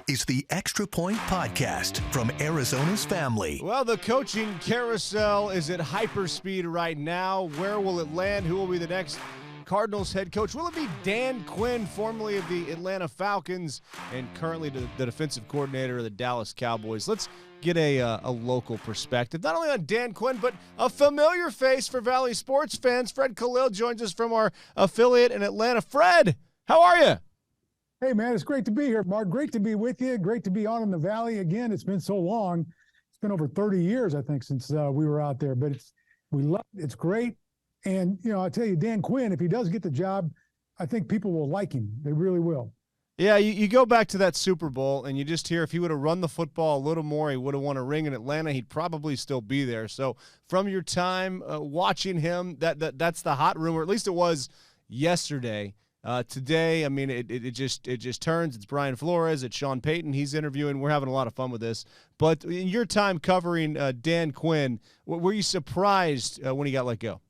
is the Extra Point Podcast from Arizona's family. Well, the coaching carousel is at hyperspeed right now. Where will it land? Who will be the next Cardinals head coach? Will it be Dan Quinn, formerly of the Atlanta Falcons and currently the defensive coordinator of the Dallas Cowboys? Let's get a local perspective, not only on Dan Quinn, but a familiar face for Valley sports fans. Fred Kalil joins us from our affiliate in Atlanta. Fred, how are you? Hey, man, it's great to be here, Mark. Great to be with you. Great to be on in the Valley again. It's been so long. It's been over 30 years, I think, since we were out there. But we love it. It's great. And, you know, I tell you, Dan Quinn, if he does get the job, I think people will like him. They really will. Yeah, you go back to that Super Bowl, and you just hear if he would have run the football a little more, he would have won a ring in Atlanta. He'd probably still be there. So from your time watching him, that's the hot rumor. At least it was yesterday. Today, I mean, it just turns. It's Brian Flores. It's Sean Payton. He's interviewing. We're having a lot of fun with this. But in your time covering Dan Quinn, were you surprised when he got let go?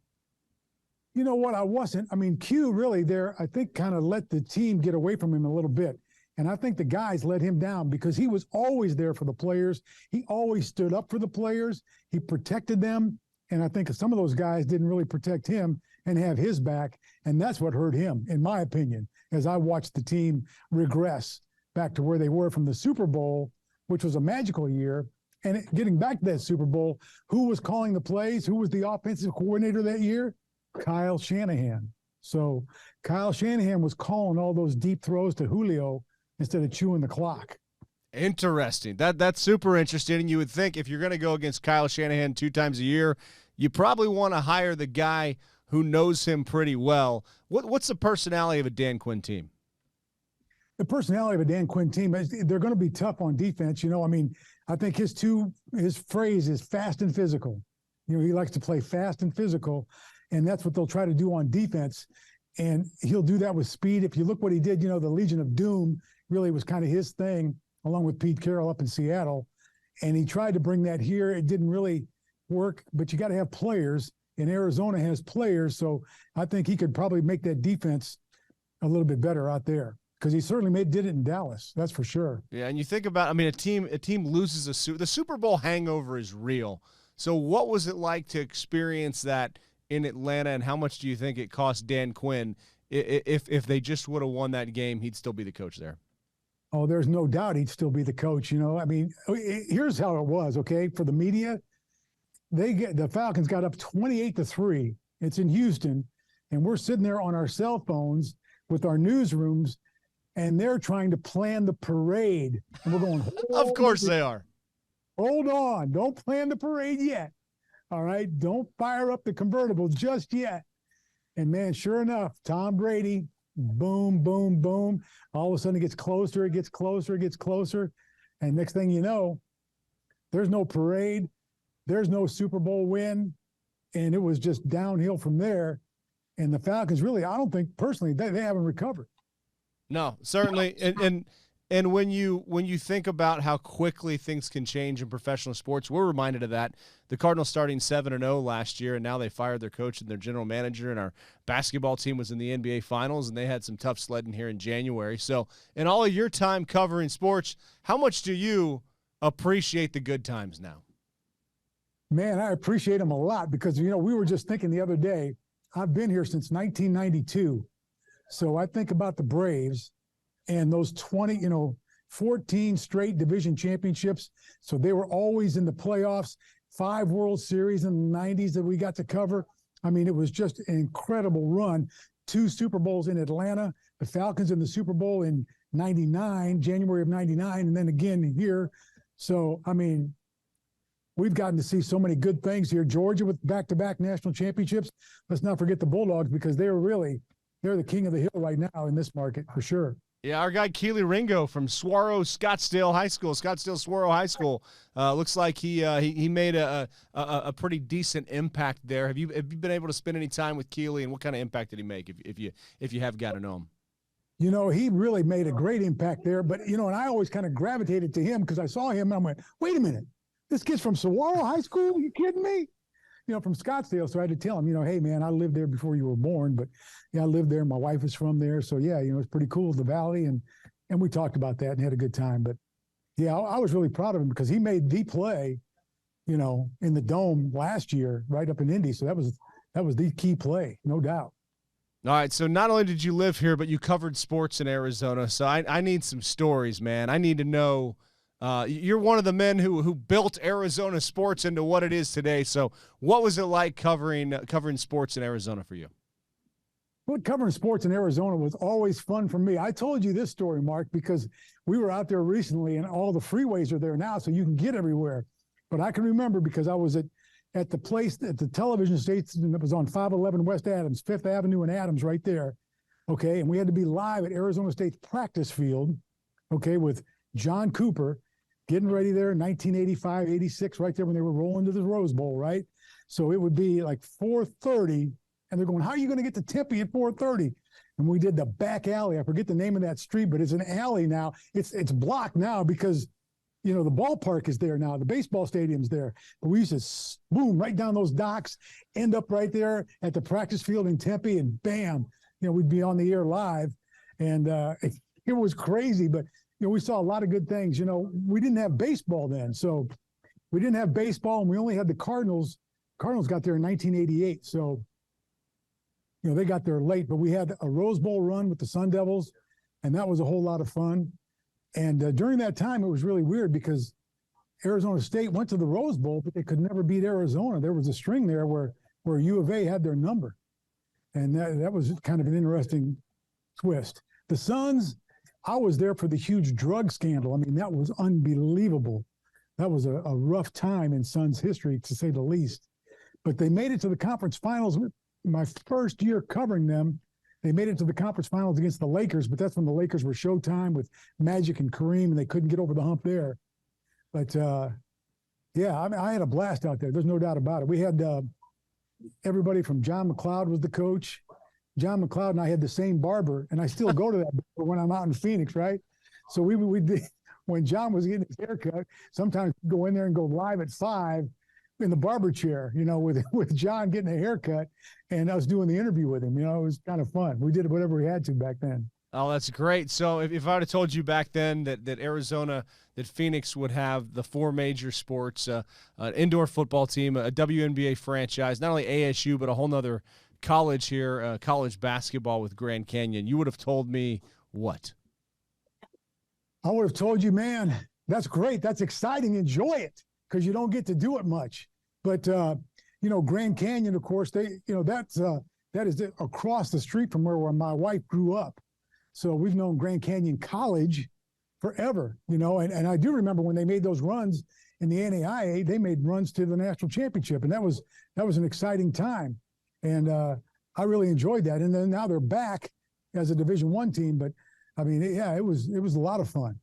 You know what? I wasn't. I mean, Q really there, I think, kind of let the team get away from him a little bit. And I think the guys let him down because he was always there for the players. He always stood up for the players. He protected them. And I think some of those guys didn't really protect him and have his back. And that's what hurt him, in my opinion, as I watched the team regress back to where they were from the Super Bowl, which was a magical year. And getting back to that Super Bowl, who was calling the plays? Who was the offensive coordinator that year? Kyle Shanahan. So Kyle Shanahan was calling all those deep throws to Julio instead of chewing the clock. Interesting. That's super interesting. And you would think if you're going to go against Kyle Shanahan 2 times a year, you probably want to hire the guy who knows him pretty well. What's the personality of a Dan Quinn team? The personality of a Dan Quinn team, they're going to be tough on defense. You know, I mean, I think his phrase is fast and physical. You know, he likes to play fast and physical, and that's what they'll try to do on defense. And he'll do that with speed. If you look what he did, you know, the Legion of Doom really was kind of his thing, along with Pete Carroll up in Seattle. And he tried to bring that here. It didn't really work, but you got to have players. And Arizona has players, so I think he could probably make that defense a little bit better out there because he certainly did it in Dallas. That's for sure. Yeah, and you think about, I mean, a team loses the Super Bowl hangover is real. So what was it like to experience that in Atlanta, and how much do you think it cost Dan Quinn? If they just would have won that game, he'd still be the coach there. Oh, there's no doubt he'd still be the coach. You know, I mean, here's how it was, okay, for the media. The Falcons got up 28-3. It's in Houston, and we're sitting there on our cell phones with our newsrooms, and they're trying to plan the parade. And we're going, of course they are. Hold on. Don't plan the parade yet. All right? Don't fire up the convertible just yet. And, man, sure enough, Tom Brady, boom, boom, boom. All of a sudden it gets closer, it gets closer, it gets closer. And next thing you know, there's no parade. There's no Super Bowl win, and it was just downhill from there. And the Falcons really, I don't think personally they haven't recovered. No, certainly. And when you think about how quickly things can change in professional sports, we're reminded of that. The Cardinals starting 7-0 last year, and now they fired their coach and their general manager, and our basketball team was in the NBA Finals, and they had some tough sledding here in January. So in all of your time covering sports, how much do you appreciate the good times now? Man, I appreciate them a lot because, you know, we were just thinking the other day, I've been here since 1992. So I think about the Braves and those 14 straight division championships. So they were always in the playoffs, 5 World Series in the 90s that we got to cover. I mean, it was just an incredible run. 2 Super Bowls in Atlanta, the Falcons in the Super Bowl in 99, January of 99, and then again here. So, I mean, we've gotten to see so many good things here. Georgia with back-to-back national championships. Let's not forget the Bulldogs because they're the king of the hill right now in this market for sure. Yeah, our guy Keely Ringo from Scottsdale High School. Looks like he made a pretty decent impact there. Have you been able to spend any time with Keely, and what kind of impact did he make if you have got to know him? You know, he really made a great impact there. But, you know, and I always kind of gravitated to him because I saw him and I went, wait a minute. This kid's from Saguaro High School? Are you kidding me? You know, from Scottsdale. So I had to tell him, you know, hey, man, I lived there before you were born. But, yeah, I lived there. My wife is from there. So, yeah, you know, it's pretty cool, the Valley. And we talked about that and had a good time. But Yeah, I was really proud of him because he made the play, in the Dome last year, right up in Indy. So that was the key play, no doubt. All right, so not only did you live here, but you covered sports in Arizona. So I need some stories, man. I need to know. You're one of the men who built Arizona sports into what it is today. So what was it like covering sports in Arizona for you? Well, covering sports in Arizona was always fun for me. I told you this story, Mark, because we were out there recently and all the freeways are there now, so you can get everywhere. But I can remember because I was at the place, at the television station that was on 511 West Adams, Fifth Avenue in Adams right there, okay? And we had to be live at Arizona State's practice field, okay, with John Cooper getting ready there in 1985, 86, right there when they were rolling to the Rose Bowl, right? So it would be like 4:30, and they're going, how are you going to get to Tempe at 4:30? And we did the back alley. I forget the name of that street, but it's an alley now. It's blocked now because, the ballpark is there now. The baseball stadium's there. But we used to boom right down those docks, end up right there at the practice field in Tempe, and bam, we'd be on the air live. And it was crazy, but, we saw a lot of good things. We didn't have baseball then. So we didn't have baseball, and we only had the Cardinals. Cardinals got there in 1988. So, they got there late, but we had a Rose Bowl run with the Sun Devils, and that was a whole lot of fun. And during that time, it was really weird because Arizona State went to the Rose Bowl, but they could never beat Arizona. There was a string there where U of A had their number. And that was kind of an interesting twist. The Suns, I was there for the huge drug scandal. I mean, that was unbelievable. That was a rough time in Suns history, to say the least. But they made it to the conference finals. My first year covering them, they made it to the conference finals against the Lakers, but that's when the Lakers were Showtime with Magic and Kareem, and they couldn't get over the hump there. But, yeah, I mean, I had a blast out there. There's no doubt about it. We had everybody from John McLeod was the coach. John McLeod and I had the same barber, and I still go to that barber when I'm out in Phoenix, right? So we did, when John was getting his haircut, sometimes we'd go in there and go live at 5 in the barber chair, with John getting a haircut and us doing the interview with him. It was kind of fun. We did whatever we had to back then. Oh, that's great. So if I would have told you back then that Arizona, that Phoenix would have the 4 major sports, an indoor football team, a WNBA franchise, not only ASU, but a whole nother college here, college basketball with Grand Canyon, you would have told me what? I would have told you, man, that's great. That's exciting. Enjoy it, because you don't get to do it much. But, Grand Canyon, of course, that is across the street from where my wife grew up. So we've known Grand Canyon College forever, and I do remember when they made those runs in the NAIA, they made runs to the national championship, and that was an exciting time. And I really enjoyed that. And then now they're back as a Division I team. But, I mean, yeah, it was a lot of fun.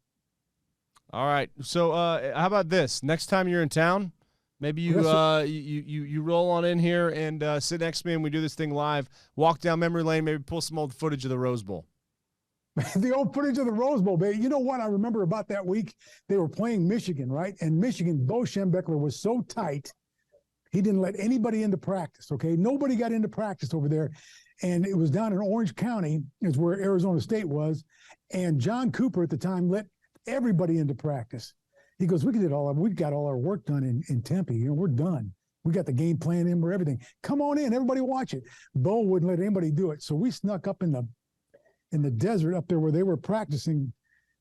All right. So how about this? Next time you're in town, maybe you roll on in here and sit next to me and we do this thing live, walk down memory lane, maybe pull some old footage of the Rose Bowl. The old footage of the Rose Bowl, baby. You know what I remember about that week? They were playing Michigan, right? And Michigan, Bo Schembechler was so tight, he didn't let anybody into practice, okay? Nobody got into practice over there. And it was down in Orange County is where Arizona State was. And John Cooper at the time let everybody into practice. He goes, we got all our work done in Tempe. We're done. We got the game plan in, we're everything. Come on in, everybody watch it. Bo wouldn't let anybody do it. So we snuck up in the desert up there where they were practicing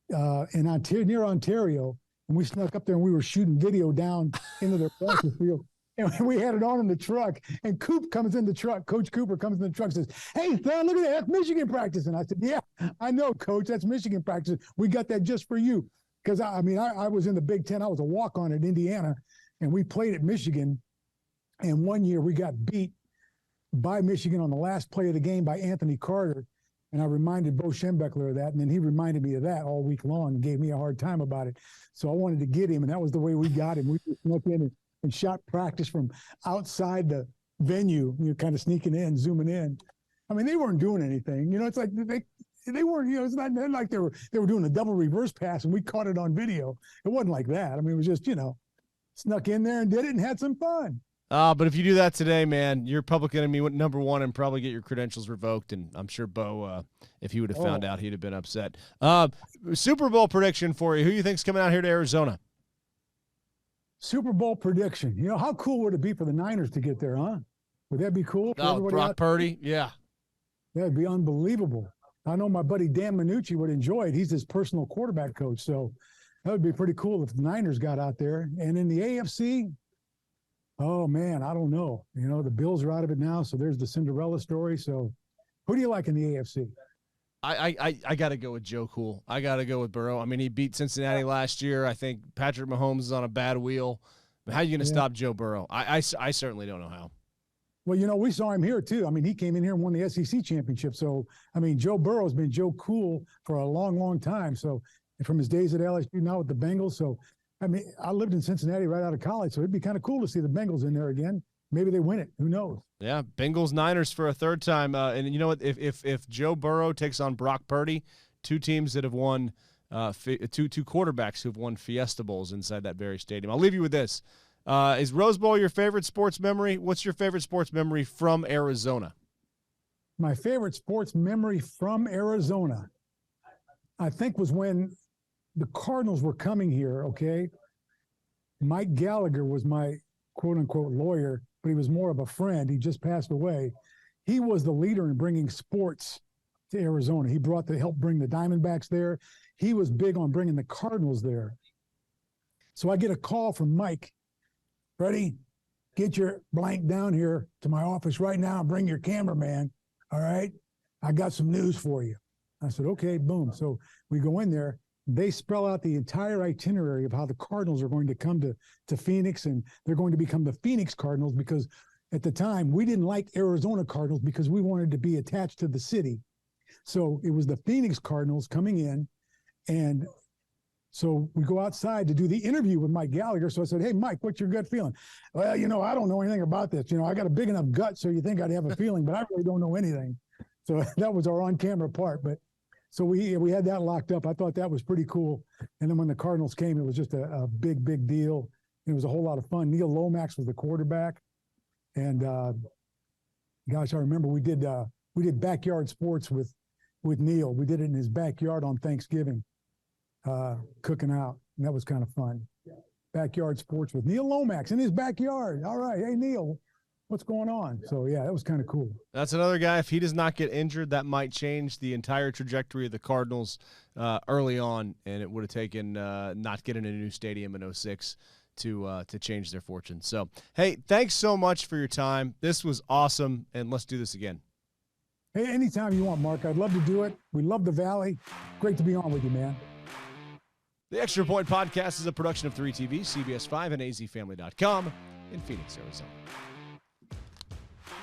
near Ontario. And we snuck up there and we were shooting video down into their practice field. And we had it on in the truck, and Coop comes in the truck. Coach Cooper comes in the truck and says, hey, son, look at that. That's Michigan practice. And I said, yeah, I know, Coach. That's Michigan practice. We got that just for you. Because, I was in the Big Ten. I was a walk-on at Indiana, and we played at Michigan. And one year we got beat by Michigan on the last play of the game by Anthony Carter. And I reminded Bo Schembechler of that, and then he reminded me of that all week long and gave me a hard time about it. So I wanted to get him, and that was the way we got him. We just went in and shot practice from outside the venue, kind of sneaking in, zooming in. I mean, they weren't doing anything. It's like they weren't, it's not like they were doing a double reverse pass and we caught it on video. It wasn't like that. I mean, it was just, snuck in there and did it and had some fun. But if you do that today, man, you're public enemy number one and probably get your credentials revoked. And I'm sure Bo, if he would have found out, he'd have been upset. Super Bowl prediction for you. Who you think's coming out here to Arizona? Super Bowl prediction. You know, how cool would it be for the Niners to get there, huh? Would that be cool? Brock Purdy, yeah. That'd be unbelievable. I know my buddy Dan Minucci would enjoy it. He's his personal quarterback coach, so that would be pretty cool if the Niners got out there. And in the AFC, oh, man, I don't know. You know, the Bills are out of it now, so there's the Cinderella story. So who do you like in the AFC? I got to go with Joe Cool. I got to go with Burrow. I mean, he beat Cincinnati last year. I think Patrick Mahomes is on a bad wheel. But how are you going to stop Joe Burrow? I certainly don't know how. Well, you know, we saw him here, too. I mean, he came in here and won the SEC championship. So, I mean, Joe Burrow's been Joe Cool for a long, long time. So, from his days at LSU, now with the Bengals. So, I mean, I lived in Cincinnati right out of college, so it'd be kind of cool to see the Bengals in there again. Maybe they win it. Who knows? Yeah, Bengals Niners for a third time. And you know what? If Joe Burrow takes on Brock Purdy, two teams that have won, two quarterbacks who've won Fiesta Bowls inside that very stadium. I'll leave you with this. Is Rose Bowl your favorite sports memory? What's your favorite sports memory from Arizona? My favorite sports memory from Arizona, I think, was when the Cardinals were coming here, okay? Mike Gallagher was my quote-unquote lawyer, but he was more of a friend. He just passed away. He was the leader in bringing sports to Arizona. He helped bring the Diamondbacks there. He was big on bringing the Cardinals there. So I get a call from Mike. Freddie, get your blank down here to my office right now and bring your cameraman, all right? I got some news for you. I said, okay, boom. So we go in there. They spell out the entire itinerary of how the Cardinals are going to come to Phoenix, and they're going to become the Phoenix Cardinals, because at the time we didn't like Arizona Cardinals because we wanted to be attached to the city. So it was the Phoenix Cardinals coming in, and so we go outside to do the interview with Mike Gallagher. So I said, hey, Mike, what's your gut feeling? Well, you know, I don't know anything about this. You know, I got a big enough gut so you think I'd have a feeling, but I really don't know anything. So that was our on-camera part. But so we had that locked up. I thought that was pretty cool. And then when the Cardinals came, it was just a big, big deal. It was a whole lot of fun. Neil Lomax was the quarterback. And gosh, I remember we did backyard sports with Neil. We did it in his backyard on Thanksgiving. Cooking out, and that was kind of fun. Backyard sports with Neil Lomax in his backyard. All right, hey Neil, what's going on? So yeah, that was kind of cool. That's another guy. If he does not get injured, that might change the entire trajectory of the Cardinals early on, and it would have taken not getting a new stadium in 2006 to change their fortune. So hey, thanks so much for your time. This was awesome, and let's do this again. Hey, anytime you want, Mark. I'd love to do it. We love the Valley. Great to be on with you, man. The Extra Point Podcast is a production of 3TV, CBS 5, and azfamily.com in Phoenix, Arizona.